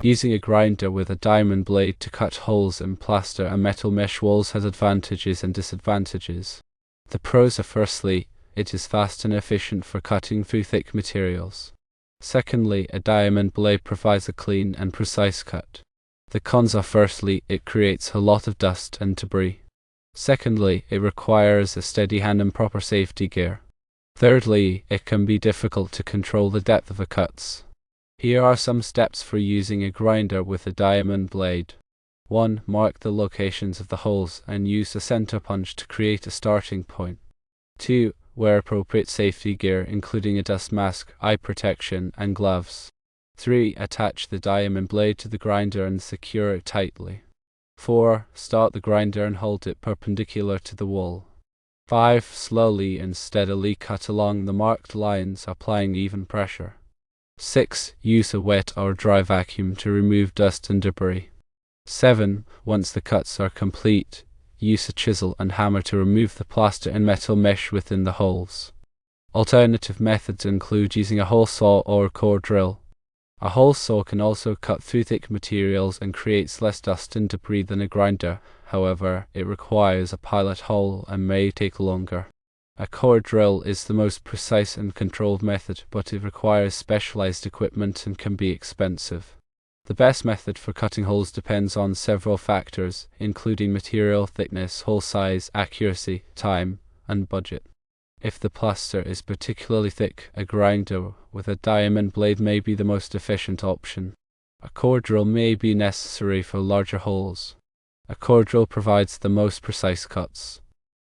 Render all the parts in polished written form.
Using a grinder with a diamond blade to cut holes in plaster and metal mesh walls has advantages and disadvantages. The pros are: firstly, it is fast and efficient for cutting through thick materials. Secondly, a diamond blade provides a clean and precise cut. The cons are: firstly, it creates a lot of dust and debris. Secondly, it requires a steady hand and proper safety gear. Thirdly, it can be difficult to control the depth of the cuts. Here are some steps for using a grinder with a diamond blade. 1. Mark the locations of the holes and use a center punch to create a starting point. 2. Wear appropriate safety gear, including a dust mask, eye protection, and gloves. 3. Attach the diamond blade to the grinder and secure it tightly. 4. Start the grinder and hold it perpendicular to the wall. 5. Slowly and steadily cut along the marked lines, applying even pressure. 6. Use a wet or dry vacuum to remove dust and debris. 7. Once the cuts are complete, use a chisel and hammer to remove the plaster and metal mesh within the holes. Alternative methods include using a hole saw or a core drill. A hole saw can also cut through thick materials and creates less dust and debris than a grinder. However, it requires a pilot hole and may take longer. A core drill is the most precise and controlled method, but it requires specialized equipment and can be expensive. The best method for cutting holes depends on several factors, including material thickness, hole size, accuracy, time, and budget. If the plaster is particularly thick, a grinder with a diamond blade may be the most efficient option. A core drill may be necessary for larger holes. A core drill provides the most precise cuts.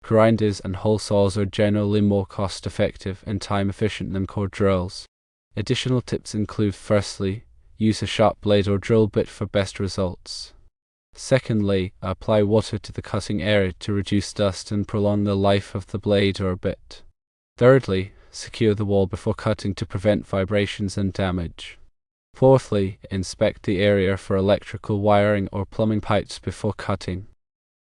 Grinders and hole saws are generally more cost-effective and time-efficient than core drills. Additional tips include: firstly, use a sharp blade or drill bit for best results. Secondly, apply water to the cutting area to reduce dust and prolong the life of the blade or bit. Thirdly, secure the wall before cutting to prevent vibrations and damage. Fourthly, inspect the area for electrical wiring or plumbing pipes before cutting.